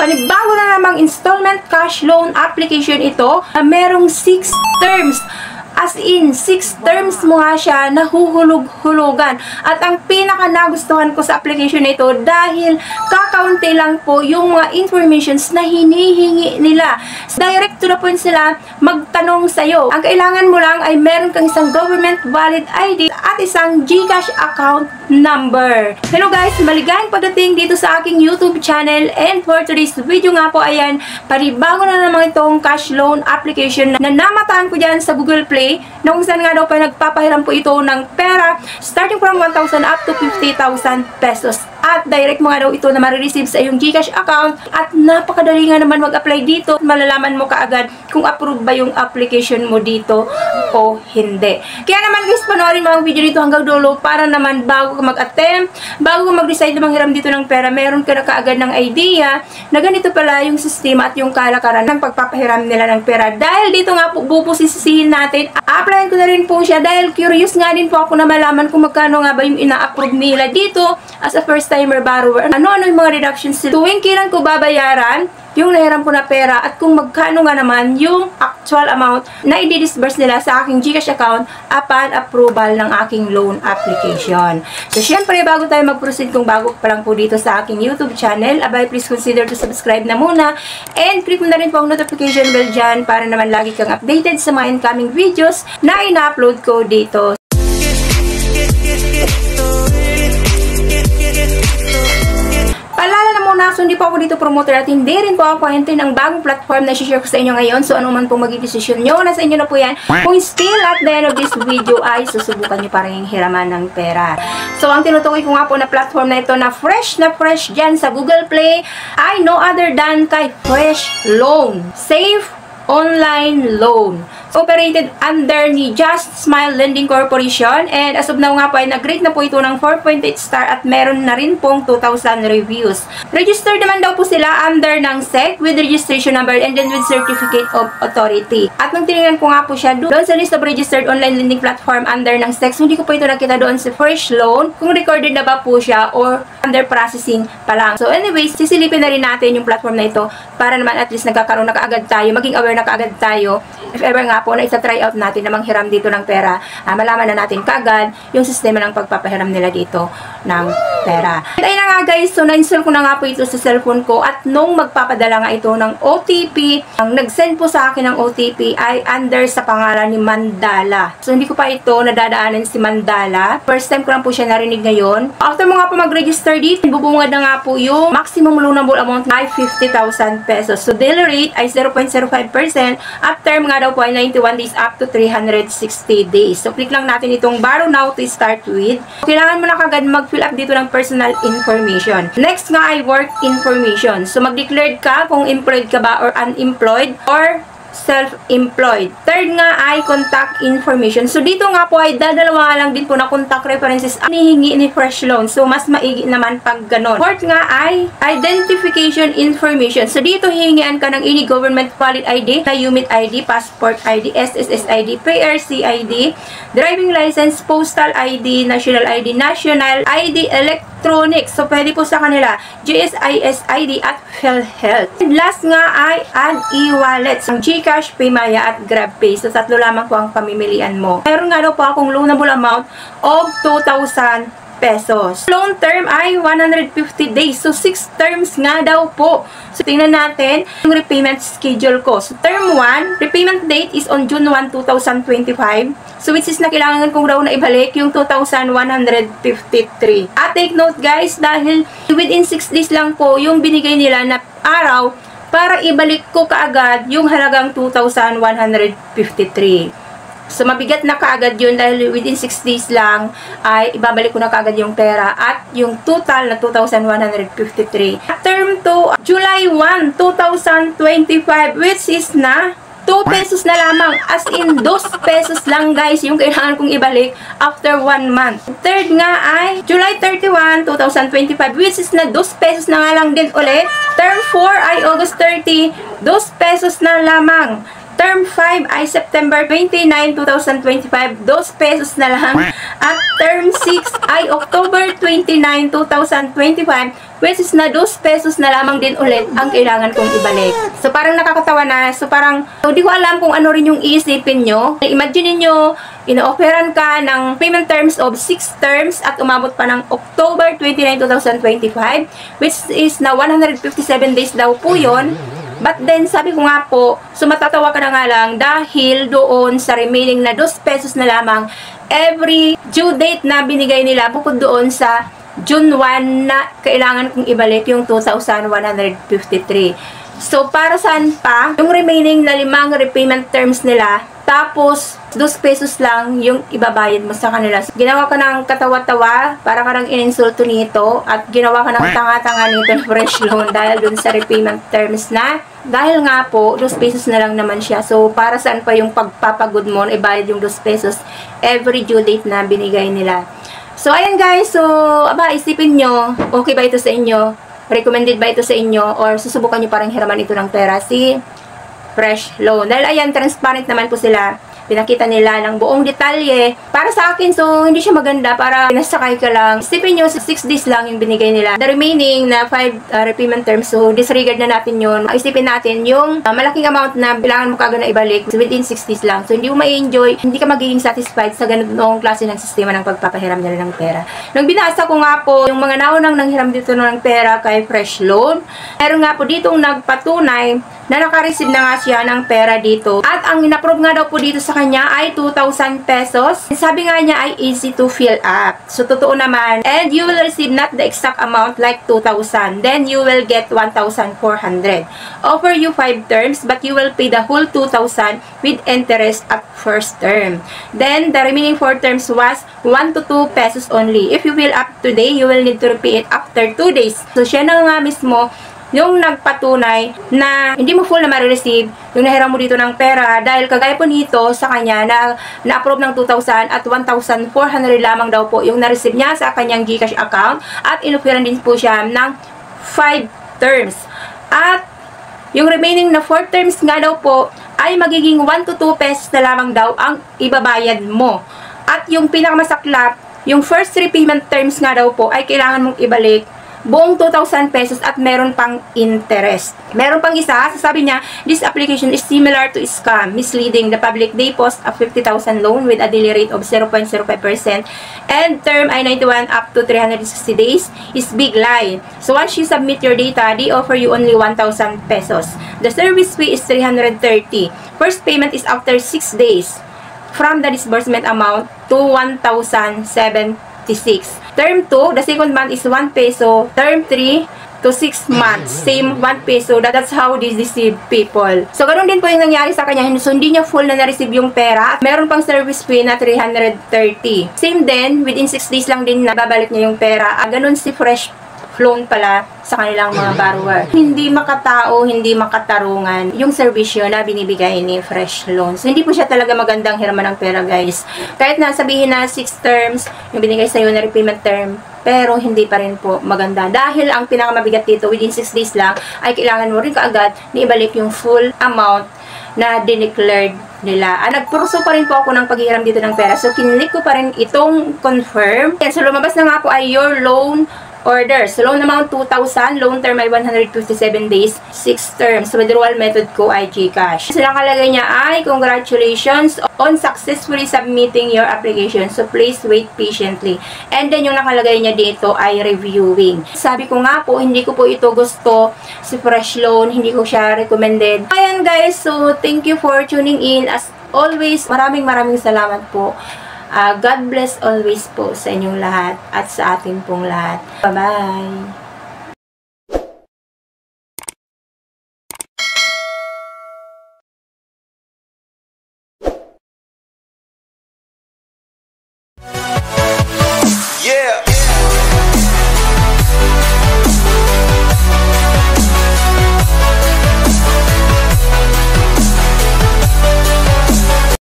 Panibago na namang installment cash loan application ito na merong 6 terms. As in, 6 terms mo nga siya nahuhulog-hulugan. At ang pinaka nagustuhan ko sa application na ito dahil kakaunti lang po yung mga informations na hinihingi nila. Direct to the point sila magtanong sa'yo. Ang kailangan mo lang ay meron kang isang government valid ID at isang GCash account number. Hello guys, maligayang pagdating dito sa aking YouTube channel, and for today's video nga po, ayan, panibago na naman itong cash loan application na namataan ko dyan sa Google Play, na kung saan nga daw pa nagpapahiram po ito ng pera starting from 1,000 up to 50,000 pesos. At direct mo nga daw ito na marireceive sa iyong GCash account, at napakadali nga naman mag-apply dito. Malalaman mo kaagad kung approve ba yung application mo dito o hindi. Kaya naman guys, panoorin mo ang video dito hanggang dulo para naman bago ka mag-attempt, bago ka mag-decide na manghiram dito ng pera, meron ka na kaagad ng idea na ganito pala yung sistema at yung kalakaran ng pagpapahiram nila ng pera. Dahil dito nga po bubusisihin natin, applyan ko na rin po siya dahil curious nga din po ako na malaman kung magkano nga ba yung ina-approve nila dito as a first timer borrower. Ano-ano yung mga reductions tuwing kailan ko babayaran yung nahiram ko na pera, at kung magkano nga naman yung actual amount na i-disburse nila sa aking GCash account upon approval ng aking loan application. So, syempre, bago tayo mag-proceed, kung bago pa lang po dito sa aking YouTube channel, abay, please consider to subscribe na muna, and click mo na rin po ang notification bell dyan para naman lagi kang updated sa mga incoming videos na ina-upload ko dito. So, hindi po ako dito promoter at hindi rin po ako hintay ng bagong platform na i-share ko sa inyo ngayon. So, ano man pong maging decision nyo, nasa inyo na po yan. Kung still at the end of this video ay susubukan nyo pa rin hiraman ng pera. So, ang tinutukoy ko nga po na platform na ito na fresh dyan sa Google Play ay no other than kay Fresh Loan. Safe online loan. Operated under ni Just Smile Lending Corporation, and as of now nga po ay nag-rate na po ito ng 4.8 star at meron na rin pong 2,000 reviews. Registered naman daw po sila under ng SEC with registration number and then with certificate of authority. At nung tinignan ko nga po siya doon sa list of registered online lending platform under ng SEC, so hindi ko po ito nakita doon sa Fresh Loan kung recorded na ba po siya or under processing pa lang. So anyways, sisilipin na rin natin yung platform na ito para naman at least nagkakaroon na kaagad tayo, maging aware na kaagad tayo if ever nga po na isa-try out natin na manghiram dito ng pera, malaman na natin kagad yung sistema ng pagpapahiram nila dito ng pera. At ayun na nga guys, so na-install ko na nga po ito sa cellphone ko, at nung magpapadala nga ito ng OTP, ang nag-send po sa akin ng OTP ay under sa pangalan ni Mandala. So hindi ko pa ito nadadaanan si Mandala. First time ko lang po siya narinig ngayon. After mo nga po mag-register dito, bubungad na nga po yung maximum loanable amount ay 50,000 pesos. So daily rate ay 0.05%, at term nga daw po ay 91 days up to 360 days. So, click lang natin itong borrow now to start with. Kailangan mo na kagad mag-fill up dito ng personal information. Next nga ay work information. So, mag-declared ka kung employed ka ba or unemployed or self-employed. Third nga ay contact information. So, dito nga po ay dadalawa lang din po na contact references ang hinihingi ni Fresh Loan. So, mas maigi naman pag ganon. Fourth nga ay identification information. So, dito hihingian ka ng any government valid ID, na UMIT ID, passport ID, SSS ID, PRC ID, driving license, postal ID, national ID, national ID, electronic. So, pwede po sa kanila GSIS ID at PhilHealth. And last nga ay add e-wallets. Ang GCash, Paymaya at GrabPay. So, tatlo lamang po ang pamimilian mo. Meron nga daw po akong loanable amount of 2,000 pesos. Loan term ay 150 days. So, 6 terms nga daw po. So, tingnan natin yung repayment schedule ko. So, term 1, repayment date is on June 1, 2025. So, which is na kailangan kong raw na ibalik yung 2,153. At take note guys, dahil within 6 days lang po yung binigay nila na araw para ibalik ko kaagad yung halagang 2,153. So, mabigat na kaagad yun dahil within 6 days lang ay ibabalik ko na kaagad yung pera at yung total na 2,153. At term 2, July 1, 2025, which is na 2 pesos na lamang. As in, 2 pesos lang guys yung kailangan kong ibalik after 1 month. Third nga ay July 31, 2025, which is na 2 pesos na nga lang din ulit. Term 4 ay August 30, 2 pesos na lamang. Term 5 ay September 29, 2025, 2 pesos na lang. At term 6 ay October 29, 2025, which is na 2 pesos na lamang din ulit ang kailangan kong ibalik. So parang nakakatawa na. So parang hindi ko alam kung ano rin yung iisipin nyo. Imagine niyo ino-offeran ka ng payment terms of 6 terms at umabot pa ng October 29, 2025, which is na 157 days daw po yun. But then, sabi ko nga po, so matatawa ka na nga lang dahil doon sa remaining na 2 pesos na lamang, every due date na binigay nila bukod doon sa June 1 na kailangan kong ibalik yung 2,153. So, para saan pa? Yung remaining na 5 repayment terms nila, tapos 2 pesos lang yung ibabayad mo sa kanila. So, ginawa ka ng katawa-tawa, para ka ng ininsulto nito, at ginawa ka ng tanga-tanga nito fresh loan dahil dun sa repayment terms na. Dahil nga po, 2 pesos na lang naman siya. So, para saan pa yung pagpapagod mo na ibayad yung 2 pesos every due date na binigay nila. So, ayan guys. So, isipin nyo, okay ba ito sa inyo? Recommended ba ito sa inyo? Or susubukan nyo parang hiraman ito ng pera si fresh loan. Dahil ayan, transparent naman po sila. Pinakita nila ng buong detalye. Para sa akin, so hindi siya maganda para pinasakay ka lang. Isipin nyo, 6 days lang yung binigay nila. The remaining na 5 repayment terms, so disregard na natin yun. Isipin natin yung malaking amount na kailangan mo kagad na ibalik within 6 days lang. So hindi mo ma-enjoy, hindi ka magiging satisfied sa ganitong klase ng sistema ng pagpapahiram nila ng pera. Nung binasa ko nga po, yung mga naunang nanghiram dito ng pera kay fresh loan, meron nga po ditong nagpatunay na naka-receive na nga siya ng pera dito. At ang in-approve nga daw po dito sa kanya ay 2,000 pesos. Sabi nga niya ay easy to fill up. So, totoo naman. And you will receive not the exact amount like 2,000. Then, you will get 1,400. Offer you 5 terms, but you will pay the whole 2,000 with interest at first term. Then, the remaining 4 terms was 1 to 2 pesos only. If you fill up today, you will need to repay it after 2 days. So, siya na nga mismo yung nagpatunay na hindi mo full na ma-receive yung nahiram mo dito ng pera dahil kagaya po nito sa kanya na na-approve ng 2,000 at 1,400 lamang daw po yung na-receive niya sa kanyang GCash account at inupiran din po siya ng 5 terms. At yung remaining na 4 terms nga daw po ay magiging 1 to 2 pesos na lamang daw ang ibabayad mo. At yung pinakamasaklap, yung first repayment terms nga daw po ay kailangan mong ibalik buong 2,000 pesos at meron pang interest. Meron pang isa, sasabi niya, this application is similar to scam, misleading. The public they post a 50,000 loan with a daily rate of 0.05% and term ay 91 up to 360 days is big lie. So once you submit your data, they offer you only 1,000 pesos. The service fee is 330. First payment is after 6 days from the disbursement amount to 1,076. Term 2, the second month is 1 peso. Term 3 to 6 months, same 1 peso. That's how they deceive people. So, ganun din po yung nangyari sa kanya. So, hindi niya full na na-receive yung pera. Meron pang service fee na 330. Same din, within 6 days lang din nababalik niya yung pera. Ganun si fresh loan pala sa kanilang mga borrower. Hindi makatao, hindi makatarungan yung serbisyo na binibigay ni fresh loan. So, hindi po siya talaga magandang hiraman ng pera, guys. Kahit na sabihin na 6 terms, yung binigay sa'yo na repayment term, pero hindi pa rin po maganda. Dahil ang pinakamabigat dito, within 6 days lang, ay kailangan mo rin kaagad na ibalik yung full amount na dineclared nila. Nagpuruso pa rin po ako ng paghihiram dito ng pera. So, kinlik ko pa rin itong confirm. So, lumabas na nga po ay your loan order. So, loan amount 2,000, loan term ay 157 days, 6 terms. So, withdrawal method ko ay GCash. So, nakalagay niya ay, congratulations on successfully submitting your application. So, please wait patiently. And then, yung nakalagay niya dito ay reviewing. Sabi ko nga po, hindi ko po ito gusto si fresh loan, hindi ko siya recommended. Ayan guys, so thank you for tuning in. As always, maraming salamat po. God bless always po sa inyong lahat at sa ating pong lahat. Bye-bye!